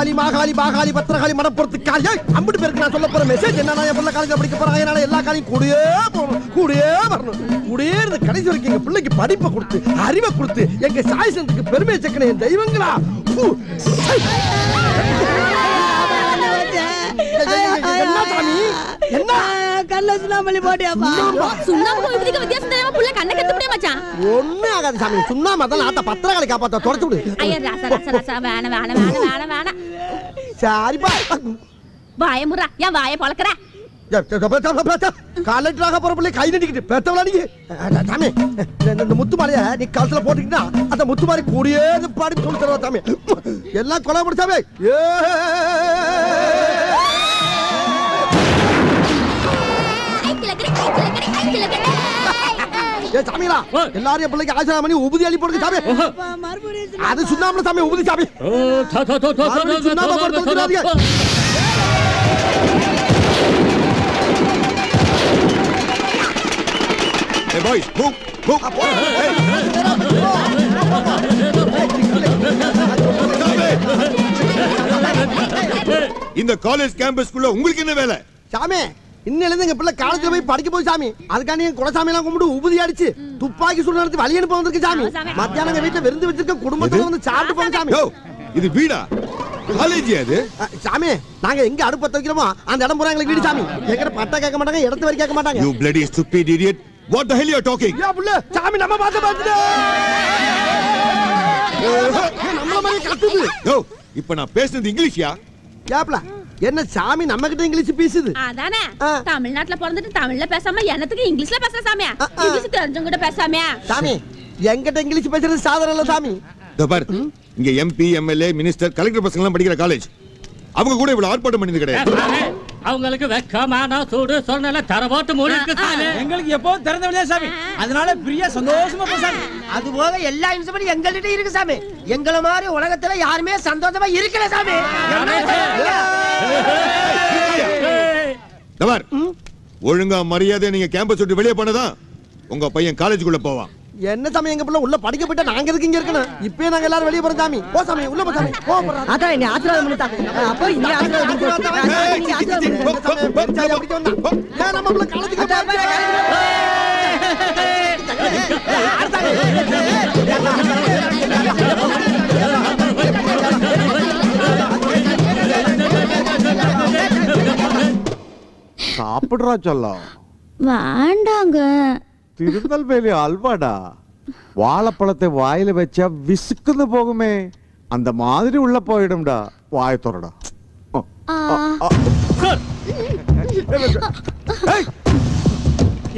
மாகாளி மாகாளி மாகாளி பத்திரகாளி மடப்புறத்து காளி அம்பிட்டு பேருக்கு நான் சொல்ல போற மெசேஜ் என்னன்னா என் பிள்ளை காலேஜ் படிக்க போறாங்க. அதனால எல்லா காலையும் கூடயே போகணும், கூடயே வரணும், கூடயே இருந்து கடைசி வரைக்கும் எங்க பிள்ளைக்கு படிப்பை கொடுத்து அறிவை கொடுத்து எங்க சாய் சென்டருக்கு பெருமையை சேர்க்கணும் என் தெய்வங்களா. என்ன சாமி என்ன கல்ல சுண்ணாம்பு போட்டியாப்பா? சுண்ணாம்பு விதிக்க வித்தியாசம் தெரியாம புள்ள கண்ணை கத்து முடிய மச்சான். ஒண்ணே ஆகாது சாமி. சுண்ணாம்பு தான் ஆட்ட பத்திரகாளி காப்பாத்த தொடச்சு விடு. ஐயா ராசா ராசா ராசா வேணா வேணா வேணா வேணா வேணா. சரிப்பா வாயை முறா ஏன் வாயை பழக்கற? காலேஜாக போற பிள்ளை கை நடிக்கிட்டு பேத்தவளா நீ சாமி. இந்த முத்து மாலைய நீ கழுத்துல போட்டுக்கிட்டா அந்த முத்து மாதிரி கூடியே பாடி சொல்லி தருவா சாமி. எல்லாம் கொலை முடிச்சாமே. சாமிங்களா எல்லாரும் என் பிள்ளைக்கு ஆசீர்வாதம் பண்ணி உபதி அள்ளி போடுங்க சாமி. அது சுண்ணாம்பு சாமி உபதி சாமி. சுண்ணாம்பு போட்டு வச்சிடாதீங்க. Hey boys, move, move. இந்த காலேஜ் கேம்பஸ்க்குள்ள உங்களுக்கு என்ன வேலை? சாமி இன்னிலிருந்து எங்க பிள்ளை காலேஜ்ல போய் படிக்க போய் சாமி. அதுக்காண்டி என் குலசாமி எல்லாம் கும்பிட்டு உபதி அடிச்சு துப்பாக்கி சுடு நடத்தி வழி அனுப்ப வந்திருக்கு சாமி. மத்தியானம் எங்க வீட்டுல விருந்து வச்சிருக்க குடும்பத்துல வந்து சாப்பிட்டு போங்க சாமி. இது வீடா காலேஜ் அது? சாமி நாங்க எங்க அடுப்பு பத்த வைக்கிறோமோ அந்த இடம் பூரா எங்களுக்கு வீடு சாமி. எங்கிட்ட பட்டா கேட்க மாட்டாங்க, இடத்து வரை கேட்க மாட்டாங்க. You bloody stupid idiot. What the hell you are talking? யா புள்ள சாமி நம்ம பாத்துடா. நம்மள மாதிரி கத்துது. யோ இப்போ நான் பேசுறது இங்கிலீஷ்யா? கேப்ல என்ன சாமி நம்ம கிட்ட இங்கிலீஷ் பேசுது? அதானே தமிழ்நாட்டுல பிறந்துட்டு தமிழ்ல பேசாம என்னத்துக்கு இங்கிலீஷ்ல பேசுற சாமி? இங்கிலீஷ் தெரிஞ்சவங்க கிட்ட பேசாம சாமி என்கிட்ட இங்கிலீஷ் பேசுறது சாதாரண இல்ல சாமி. தபார் இங்க எம்பி எம்எல்ஏ மினிஸ்டர் கலெக்டர் பசங்க எல்லாம் படிக்கிற காலேஜ். அவங்க கூட இவ்வளவு ஆர்ப்பாட்டம் பண்ணியது கிடையாது. அவங்களுக்கு வெக்கமான சூடு சொன்னல தரவாட்டு மூடி இருக்கு சாமி. எங்களுக்கு எப்பவும் திறந்த வெளியே சாமி. அதனால பிரியா சந்தோஷமா போசாமி. அது போக எல்லா இன்ஸ்ட்ருமெண்ட் எங்கள்கிட்ட இருக்கு சாமி. எங்கள மாதிரி உலகத்துல யாருமே சந்தோஷமா இருக்கல சாமி. தபார் ஒழுங்கா மரியாதை நீங்க கேம்பஸ் விட்டு வெளியே போனதான் உங்க பையன் காலேஜுக்குள்ள போவான். என்ன சாமி எங்க பிள்ளை உள்ள படிக்க போயிட்டா நாங்க எதுக்கு இங்க இருக்கணும்? இப்பவே நாங்க எல்லாரும் வெளிய போறோம் சாமி. போ சாமி உள்ள போ சாமி. போ போறோம். அதான் என்ன ஆசீர்வாதம் பண்ணிட்டாங்க. அப்ப நீ ஆசீர்வாதம் பண்ணு. ஏன் நம்ம பிள்ளை காலேஜுக்கு சாப்பிடுறா சொல்ல வேண்டாங்க. திருநெல்வேலி அல்வாடா. வாழைப்பழத்தை வாயில வச்சா விசுக்குன்னு போகுமே அந்த மாதிரி உள்ள போயிடும்டா. வாய தோறடா.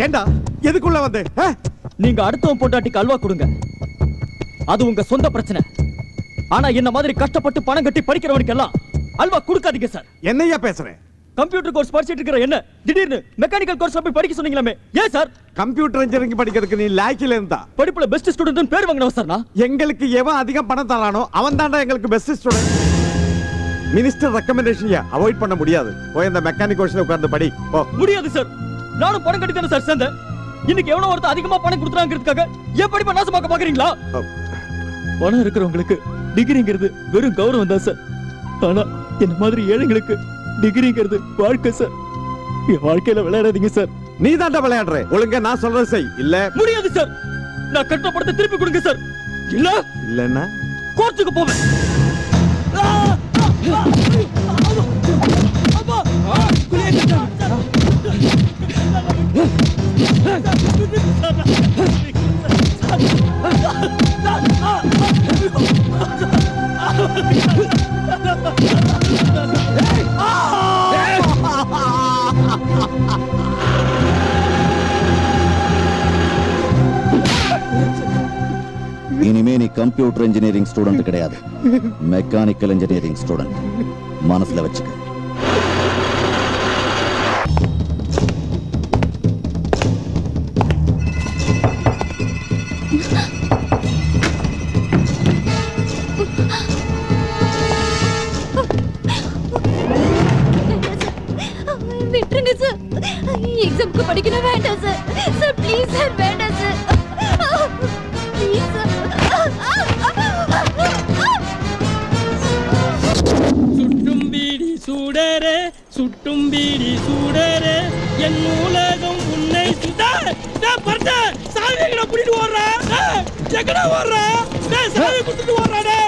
ஏண்டா எதுக்குள்ள வந்து நீங்க அடுத்தவன் பொண்டாட்டிக்கு அல்வா கொடுங்க, அது உங்க சொந்த பிரச்சனை. ஆனா என்ன மாதிரி கஷ்டப்பட்டு பணம் கட்டி படிக்கிறவனுக்கு எல்லாம் அல்வா கொடுக்காதீங்க சார். என்னையா பேசுறேன்? கம்ப்யூட்டர் கோர்ஸ் படிச்சிட்டு இருக்கிற என்ன திடீர்னு மெக்கானிக்கல் கோர்ஸ்ல போய் படிக்க சொன்னீங்களே ஏன் சார்? கம்ப்யூட்டர் இன்ஜினியரிங் படிக்கிறதுக்கு நீ லாய்க்கில இருந்தா படிப்புல பெஸ்ட் ஸ்டூடெண்ட் பேர் வாங்கினவன் சார் நான். எங்களுக்கு எவன் அதிகம் பணம் தரானோ அவன் தான்டா எங்களுக்கு best student. Minister recommendation avoid பண்ண முடியாது. போய் அந்த மெக்கானிக் கோர்ஸ்ல உட்கார்ந்து படி. முடியாது சார். நானும் பணம் கட்டி தானே சார் சேர்ந்தேன். இன்னைக்கு எவனோ ஒருத்தர் அதிகமா பணம் கொடுத்துறாங்கிறதுக்காக ஏன் படிப்பை நாசமாக்க பாக்குறீங்களா? பணம் இருக்கிறவங்களுக்கு டிகிரிங்கிறது வெறும் கௌரவம் தான் சார். ஆனா என்ன மாதிரி ஏழைங்களுக்கு டிகிரிங்கிறது வாழ்க்கை சார். என் வாழ்க்கையில விளையாடாதீங்க சார். நீ தாண்டா விளையாடுற. ஒழுங்கா நான் சொல்றது செய். இல்ல முடியாது சார். நான் கட்ட பணத்தை திருப்பி கொடுங்க சார். இல்ல இல்லன்னா கோர்ட்டுக்கு போவேன். இனிமே நீ கம்ப்யூட்டர் இன்ஜினியரிங் ஸ்டூடெண்ட் கிடையாது, மெக்கானிக்கல் இன்ஜினியரிங் ஸ்டூடெண்ட். மனசுல வச்சுக்க. விட்டுருங்க சார். எக்ஸாம்க்கு படிக்கணும் வேண்டாம் சார். சார் ப்ளீஸ் சார் வேண்டாம் சார். Please sir. சூடரே சுட்டும் பீடி சூடரே என் உலகம் உன்னை பர்த்தா சாவி எங்கடா புடிட்டு ஓடுறா எங்கடா ஓடுறா சாவி குடுத்துட்டு ஓடுறாடே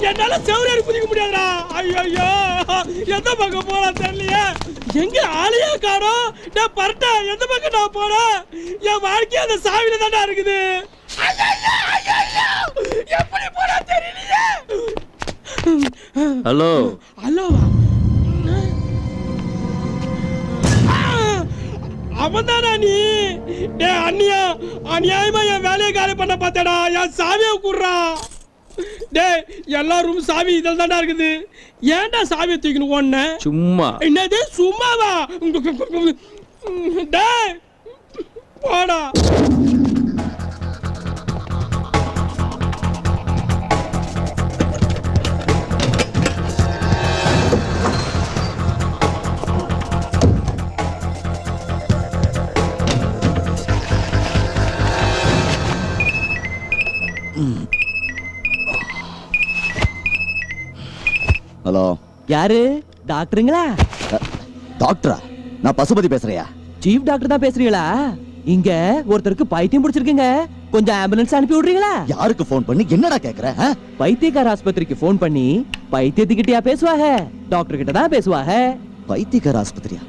என்னால செவரேறி குதிக்க முடியாதுடா ஐயோ எந்த பக்கம் போலாம் தெரியலையே எங்க ஆளையே காணோம் பர்த்தா எந்த பக்கம் நான் போறேன் என் வாழ்க்கை அந்த சாவியில தானே இருக்குது எப்படி போறா தெரியலையே ஹலோ ஹலோவா அவன்தானா நீ அண்ணியா அநியாயமா என் வேலையை காலி பண்ண பார்த்தடா என் சாவியை கூடுறா டேய் எல்லா ரூம் சாவி இதில் தான்டா இருக்குது ஏன்டா சாவியை தூக்கணும் ஒண்ணு சும்மா என்னது சும்மாவா டேய் போடா ஹலோ யாரு டாக்டருங்களா டாக்டரா நான் பசுபதி பேசுறியா சீஃப் டாக்டர் தான் பேசுறீங்களா இங்க ஒருத்தருக்கு பைத்தியம் பிடிச்சிருக்குங்க கொஞ்சம் ஆம்புலன்ஸ் அனுப்பி விடுறீங்களா யாருக்கு போன் பண்ணி என்னடா கேக்குற பைத்தியக்கார ஆஸ்பத்திரிக்கு போன் பண்ணி பைத்தியத்துக்கிட்டயா பேசுவாங்க டாக்டர் கிட்ட தான் பேசுவாங்க பைத்தியக்கார ஆஸ்பத்திரியா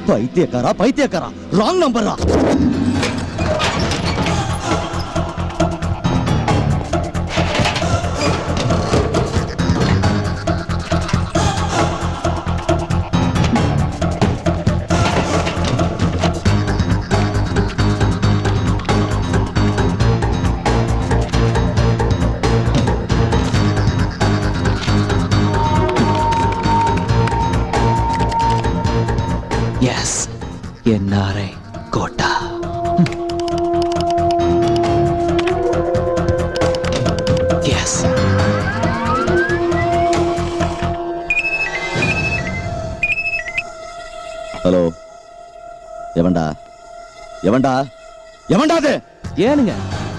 பைத்தியக்காரா ராங் நம்பரா NRI கோட்டா எஸ் ஹலோ எவன்டா அது ஏனுங்க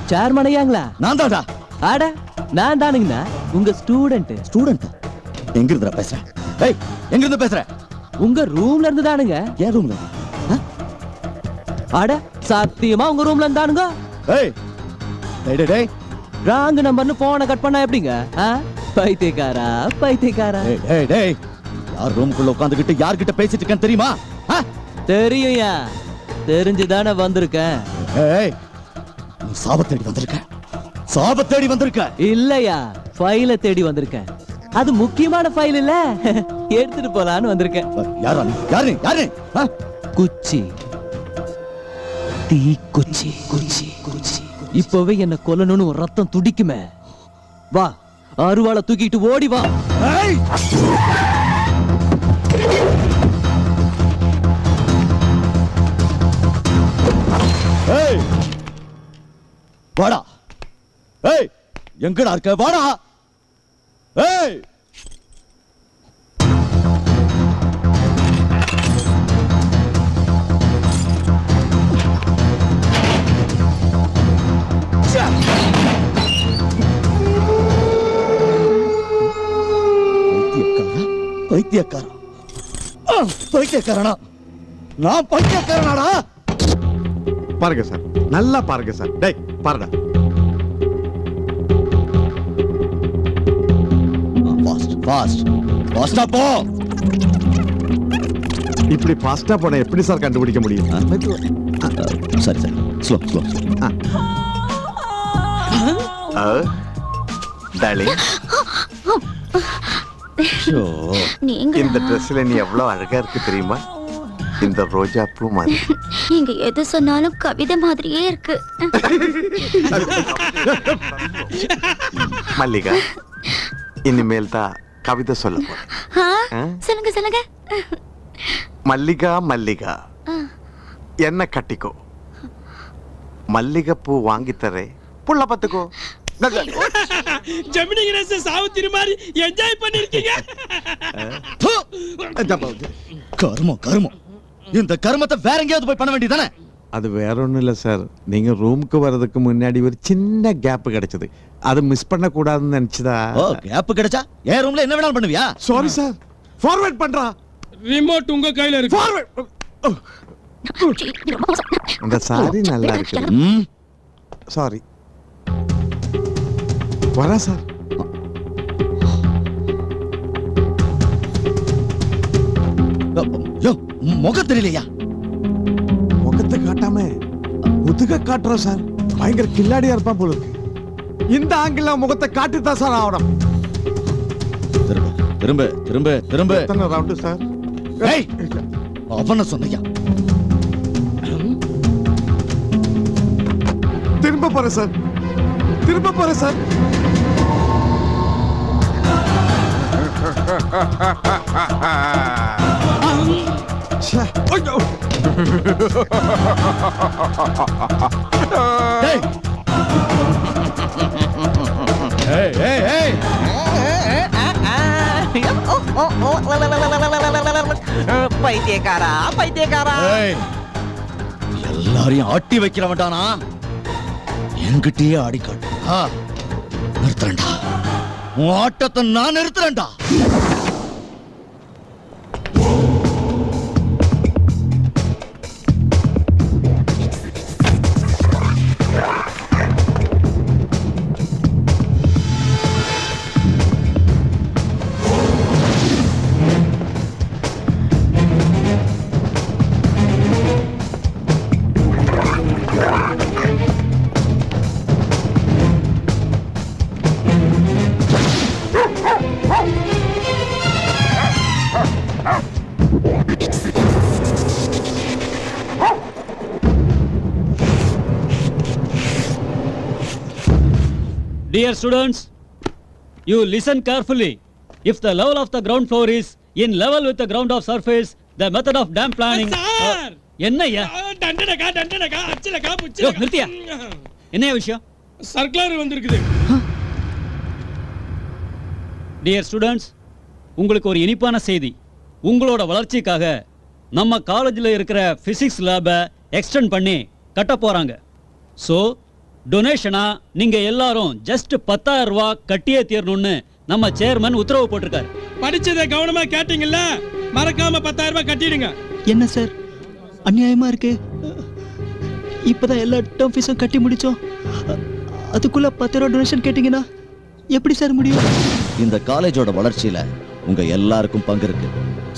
சேர்மன் ஐயாங்களா நான் தான்டா ஆட நான் தானுங்கண்ணா உங்க ஸ்டூடெண்ட் எங்க இருந்துடா பேசுறேன் ஏய் எங்க இருந்து பேசுறேன் உங்க ரூம்ல இருந்து தானுங்க ஏன் ரூம்ல அட சத்தியமா உங்க ரூம்ல இருந்தானுங்க ஏய் டேய் டேய் ராங் நம்பர்னு போனை கட் பண்ணா எப்படிங்க பைத்தியக்காரா டேய் டேய் யார் ரூம்க்குள்ள உட்கார்ந்துகிட்டு யார்கிட்ட பேசிட்டு இருக்கேன்னு தெரியுமா தெரியும்யா தெரிஞ்சுதானே வந்திருக்கேன் ஏய் நீ சாப தேடி வந்திருக்க இல்லையா ஃபைல தேடி வந்திருக்கேன் அது முக்கியமான ஃபைல் இல்ல எடுத்துட்டு போலான்னு வந்திருக்கேன் யாரு குச்சி தீ குச்சி இப்பவே என்ன கொல்லணும்னு ஒரு ரத்தம் துடிக்குமே வா அருவாளை தூக்கிட்டு ஓடி வா வாடா ஏய் எங்கடா இருக்க வாடா ஏய் பைத்தியக்காரனா நான் பைத்தியக்காரனாடா பாருங்க சார் நல்லா பாருங்க சார் டேய் பாருடா ஃபாஸ்டா போ இப்படி ஃபாஸ்டா போன எப்படி சார் கண்டுபிடிக்க முடியும் சரி ஸ்லோ டார்லிங் இந்த ட்ரெஸ்ல நீ எவ்வளவு அழகா இருக்கு தெரியுமா இந்த ரோஜா பூ மாதிரி நீங்க எது சொன்னாலும் கவிதை மாதிரியே இருக்கு மல்லிகா இனிமேல் தான் கவிதை சொல்ல போறேன் சொல்லுங்க மல்லிகா என்ன கட்டிக்கோ மல்லிகை பூ வாங்கி தரேன் புள்ள பத்துக்கோ ஜெமினி கணேசன் சாவுத்திரி மாதிரி என்ஜாய் பண்ணிருக்கீங்க கர்மம் இந்த கர்மத்தை வேற எங்கேயாவது போய் பண்ண வேண்டியதானே அது வேற ஒண்ணும் இல்ல சார் நீங்க ரூமுக்கு வர்றதுக்கு முன்னாடி ஒரு சின்ன கேப் கிடைச்சது அது மிஸ் பண்ண கூடாதுன்னு நினைச்சதா கேப் கிடைச்சா என் ரூம்ல என்ன வேணாலும் பண்ணுவியா சாரி சார் ஃபார்வர்ட் பண்றா. ரிமோட் உங்க கையில இருக்கு. ஃபார்வர்ட். இந்த சாரி நல்லா இருக்கு. சாரி. வரேன் சார். முகம் தெரியலையா? முகத்தை காட்டாம முதுக காட்டுறோம் சார். பயங்கர கில்லாடியா இருப்பான் போல இருக்கு. இந்த ஆங்கில முகத்தை காட்டித்தான் சார் ஆகணும். திரும்ப திரும்ப திரும்ப எத்தனை ரவுண்டு சார்? அவன சொன்னையா? திரும்ப போறேன் சார். திரும்ப போறேன் சார். பைத்தியக்காரா பைத்தியக்காரா, எல்லாரையும் ஆட்டி வைக்கிறவன்டானா என்கிட்டயே ஆடி காட்டு. நிறுத்துறேன்டா, உன் ஆட்டத்தை நான் நிறுத்துறேன்டா. Dear students, you listen carefully. If the level of the ground floor is in level with the ground of surface, the method of dam planning. என்னையா? டண்டனகா டண்டனகா அச்சலகா புச்சலகா. நிறுத்தியா? என்னையா விஷயம்? சர்க்குலர் வந்திருக்குது. Dear students, உங்களுக்கு ஒரு இனிப்பான செய்தி. உங்களோட வளர்ச்சிக்காக நம்ம காலேஜில் இருக்கிற பிசிக்ஸ் லேபை எக்ஸ்டெண்ட் பண்ணி கட்ட போறாங்க. ஸோ டொனேஷனா நீங்க எல்லாரும் ஜஸ்ட் 10,000 ரூபாய் கட்டியே தீரணும்னு நம்ம சேர்மன் உத்தரவு போட்டிருக்காரு. படிச்சதை கவனமா கேட்டீங்கல்ல, மறக்காம 10,000 ரூபாய் கட்டிடுங்க. என்ன சார் அநியாயமா இருக்கு? இப்பதான் எல்லா டேர்ம் ஃபீஸும் கட்டி முடிச்சோம், அதுக்குள்ள 10 ரூபாய் டொனேஷன் கேட்டீங்கன்னா எப்படி சார் முடியும்? இந்த காலேஜோட வளர்ச்சியில உங்க எல்லாருக்கும் பங்கு இருக்கு.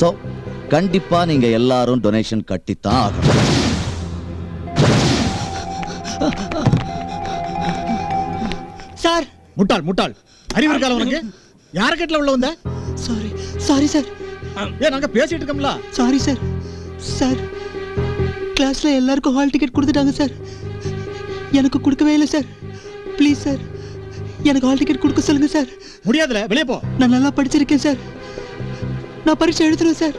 சோ கண்டிப்பா நீங்க எல்லாரும் டொனேஷன் கட்டித்தான் ஆகணும். சார் முட்டாள் முட்டாள், அறிவு இருக்கால உனக்கு? யார கட்டல உள்ள வந்த? Sorry sorry sir. நாங்க பேசிட்டு இருக்கோம்ல. Sorry sir. சார் கிளாஸ்ல எல்லாருக்கும் ஹால் டிக்கெட் கொடுத்துட்டாங்க சார், எனக்கு கொடுக்கவே இல்லை சார். ப்ளீஸ் சார், எனக்கு ஹால் டிக்கெட் கொடுக்க சொல்லுங்க சார். முடியாதுல, வெளியே போ. நான் நல்லா படிச்சிருக்கேன் சார், நான் பரீட்சை எழுதுறேன் சார்.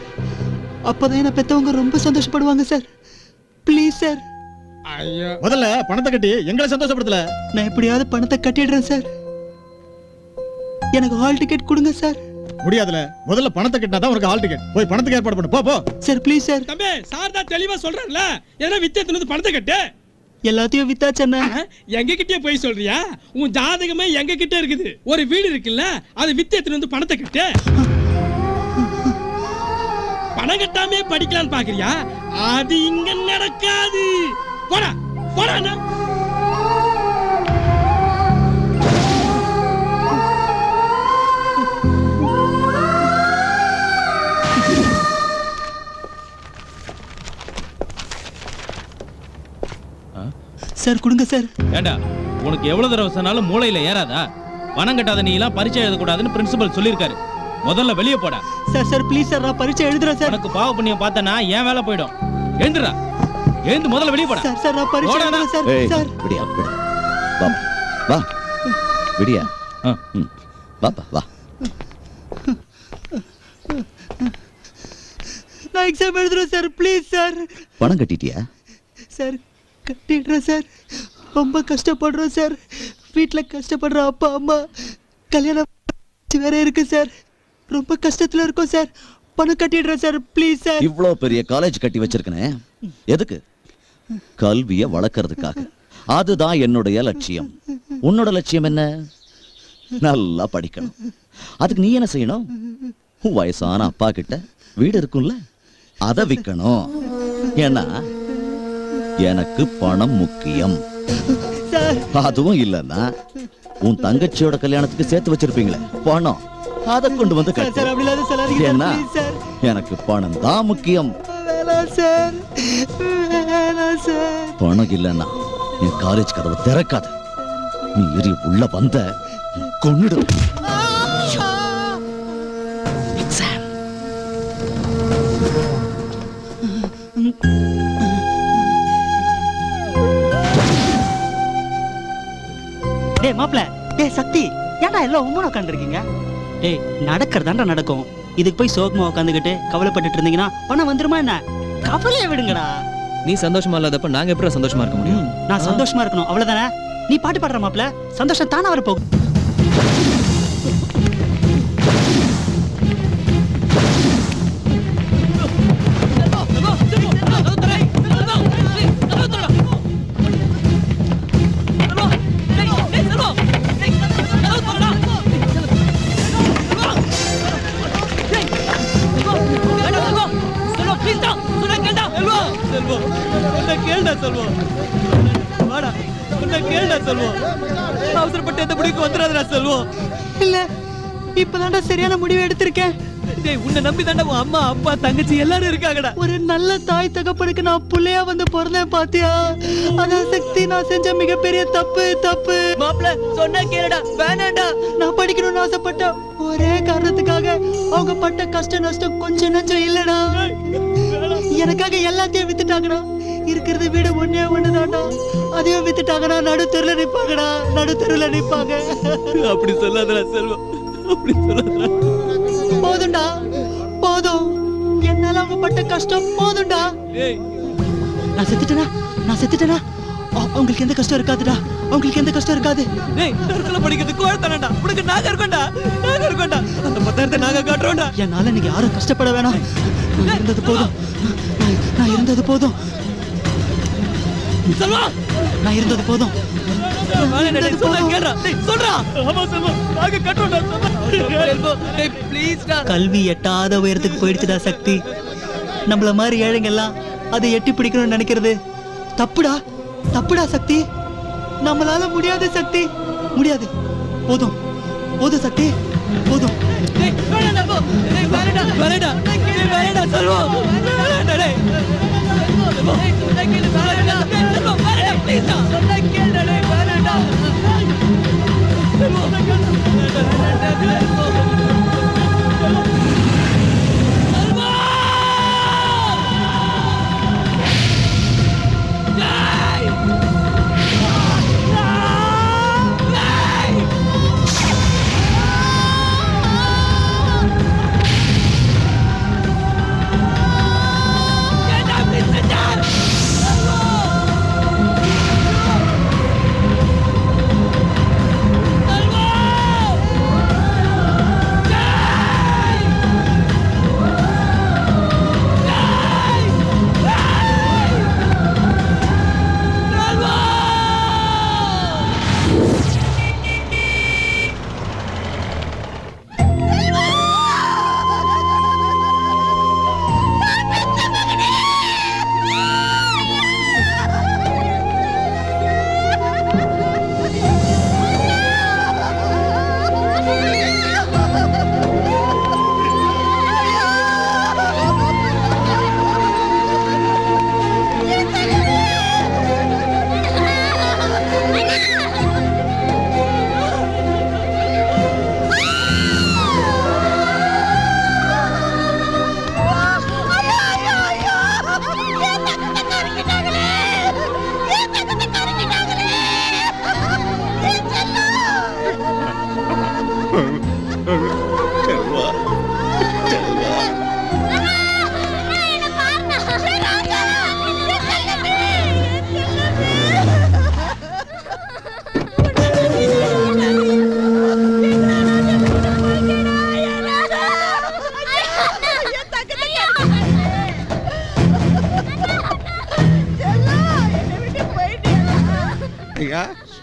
அப்பதான் என்ன பெத்தவங்க ரொம்ப சந்தோஷப்படுவாங்க சார். Please sir. முதல்ல பணத்தை கட்டி எங்களை சந்தோஷப்படுத்தல. நான் எப்படியாவது பணத்தை கட்டிடுறேன் சார், எனக்கு ஹால் டிக்கெட் கொடுங்க சார். முடியாதுல, முதல்ல பணத்தை கட்டினா தான் உனக்கு ஹால் டிக்கெட். போய் பணத்துக்கு ஏற்பாடு பண்ணு. போ போ சார். Please sir. தம்பி சார் தான் தெளிவா சொல்றாருல, ஏன்னா வித்தியத்துல பணத்தை கட்டு. எல்லாத்தையும் வித்தாச்சண்ணா. எங்க கிட்டே போய் சொல்றியா? உன் ஜாதகமே எங்க கிட்ட இருக்குது. ஒரு வீடு இருக்குல்ல, அது வித்தியத்துல பணத்தை கட்டு. பணம் கட்டாமே படிக்கலான்னு பாக்குறியா? அது இங்க நடக்காது. போடா போடா. சார் கொடுங்க சார். ஏண்டா உனக்கு எவ்வளவு தடவை சொன்னாலும் மூளையில ஏறாதா? பணம் கட்டாத நீ எல்லாம் பரீட்சை எழுதக்கூடாதுன்னு பிரின்சிபல் சொல்லியிருக்காரு. முதல்ல வெளியே போடா. சார் சார் ப்ளீஸ் சார், நான் பரீட்சை எழுதுறேன் சார். உனக்கு பாவ புண்ணியம் பார்த்தனா என் வேலை போயிடும். எழுந்துடா, எழுந்து முதல்ல வெளியே போடா. சார் சார் நான் பரீட்சை எழுதுறேன் சார். சார் விடியா வா வா விடியா. வா வா. நான் எக்ஸாம் எழுதுறேன் சார். Please sir. பணம் கட்டிட்டியா? சார் கட்டிடுறேன் சார், ரொம்ப கஷ்டப்படுறோம் சார். வீட்டில் கஷ்டப்படுற அப்பா அம்மா, கல்யாணம் வேற இருக்கு சார், ரொம்ப கஷ்டத்துல இருக்கோம் சார். பணம் கட்டிடுறேன் சார். Please sir. இவ்வளோ பெரிய காலேஜ் கட்டி வச்சிருக்கனே, எதுக்கு? கல்வியை வளர்க்கறதுக்காக. அதுதான் என்னுடைய லட்சியம். உன்னோட லட்சியம் என்ன? நல்லா படிக்கணும். அதுக்கு நீ என்ன செய்யணும்? வயசான அப்பா கிட்ட வீடு இருக்கும்ல, அதை விற்கணும். ஏன்னா எனக்கு பணம் முக்கியம். அதுவும் இல்லைன்னா உன் தங்கச்சியோட கல்யாணத்துக்கு சேர்த்து வச்சிருப்பீங்களே பணம், அதை கொண்டு வந்து கட்டு. ஏன்னா எனக்கு பணம் தான் முக்கியம். பணம் இல்லைன்னா என் காலேஜ் கதவை திறக்காது. நீ ஏறி உள்ள வந்த கொன்னுடு. டேய் மாப்ள, டேய் சக்தி, ஏன்டா எல்லாம் உம்மன உட்காந்துருக்கீங்க? டேய் நடக்கிறதாண்டா நடக்கும். இதுக்கு போய் சோகமா உட்காந்துக்கிட்டு கவலைப்பட்டுட்டு இருந்தீங்கன்னா பணம் வந்துருமா என்ன? கவலையை விடுங்கடா. நீ சந்தோஷமா இல்லாதப்ப நாங்க எப்படி சந்தோஷமா இருக்க முடியும்? நான் சந்தோஷமா இருக்கணும், அவ்வளவுதானே. நீ பாட்டு பாடுற மாப்ள, சந்தோஷம் தானே வர போகும். அவசரப்பட்டு எந்த முடிவுக்கு வந்துடாதடா செல்வம். இல்ல, இப்பதான்டா சரியான முடிவு எடுத்திருக்கேன். டேய், உன்னை நம்பி தாண்டா உன் அம்மா அப்பா தங்கச்சி எல்லாரும் இருக்காங்கடா. ஒரு நல்ல தாய் தகப்பனுக்கு நான் புள்ளையா வந்து பிறந்தேன் பாத்தியா? அதான் சக்தி, நான் செஞ்ச மிகப்பெரிய தப்பு. மாப்ள சொன்னா கேளுடா, வேணாண்டா. நான் படிக்கணும்னு ஆசைப்பட்டேன், ஒரே காரணத்துக்காக அவங்க பட்ட கஷ்ட நஷ்டம் கொஞ்சம் நஞ்சம் இல்லடா. எனக்காக எல்லாத்தையும் வித்துட்டாங்கடா. இருக்கிறது வீடு ஒண்ணே ஒண்ணுதான்டா, அதையும் வித்துட்டாங்கடா. நடுத்தெருல நிப்பாங்க. அப்படி சொல்லாதடா செல்வம், அப்படி சொல்லாதடா. போதும்டா, போதும். என்னால அவங்க பட்ட கஷ்டம் போதும்டா. நான் செத்துட்டேனா அவங்களுக்கு எந்த கஷ்டம் இருக்காதுடா. அவங்களுக்கு எந்த கஷ்டம் இருக்காது. டேய், தற்கொலை படிக்கிறது கோழத்தனடா. உனக்கு நாங்க இருக்கோம்டா. அந்த 10,000 நாங்க காட்டுறோம்டா. என்னால நீங்க யாரும் கஷ்டப்பட வேணாம். நான் இருந்தது போதும். செல்வா, நான் இருந்தது போதும். கல்வி எட்டாத உயரத்துக்கு போயிடுச்சுடா சக்தி. நம்மள மாதிரி ஏழைங்க எல்லாம் அதை எட்டி பிடிக்கணும்னு நினைக்கிறது தப்புடா சக்தி. நம்மளால முடியாது சக்தி, முடியாது. போதும் சக்தி, போதும்.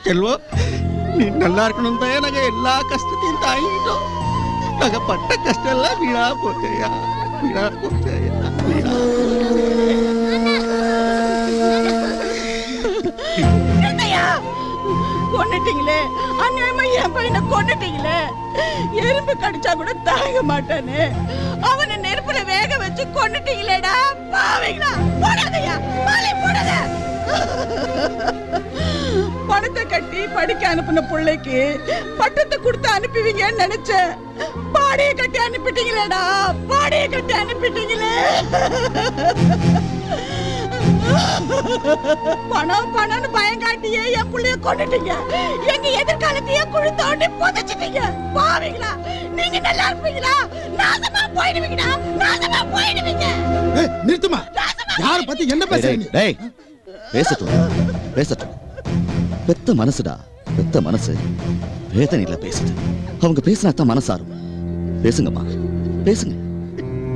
செல்வம், நீ நல்லா இருக்கணும் தான் நாங்க எல்லா கஷ்டத்தையும் தாங்கிட்டோம். நாங்க பட்ட கஷ்டம் எல்லாம் வீணா போச்சையா, வீணா போச்சையா, வீணா. கொன்னுட்டீங்களே, அநியாயமா என் பையனை கொன்னுட்டீங்களே. எறும்பு கடிச்சா கூட தாங்க மாட்டானே, அவனை நெருப்புல வேக வச்சு கொன்னுட்டீங்களேடா பாவீங்களா. போடாதயா, மாலை போடாத. பணத்தை கட்டி படிக்க அனுப்பின பிள்ளைக்கு பட்டத்தை கொடுத்து அனுப்புவீங்கன்னு நினைச்சேன். பாடையை கட்டி அனுப்பிட்டீங்களேடா, பாடையை கட்டி அனுப்பிட்டீங்களே. பணம் பணம்னு பயம் காட்டியே என் புள்ளைய கொண்டுட்டீங்க. எங்க எதிர்காலத்தையே குழி தோண்டி புதைச்சிட்டீங்க பாவீங்களா. நீங்க நல்லா இருப்பீங்களா? நாசமா போயிடுவீங்கடா, நாசமா போயிடுவீங்க. நிறுத்துமா, யார பத்தி என்ன பேசுறீங்க? டேய் பேசட்டும், பேசட்டும். பெத்த மனசுடா, பெத்த மனசு வேதனையில பேசுது. அவங்க பேசினா தான் மனசாரும். பேசுங்கம்மா, பேசுங்க.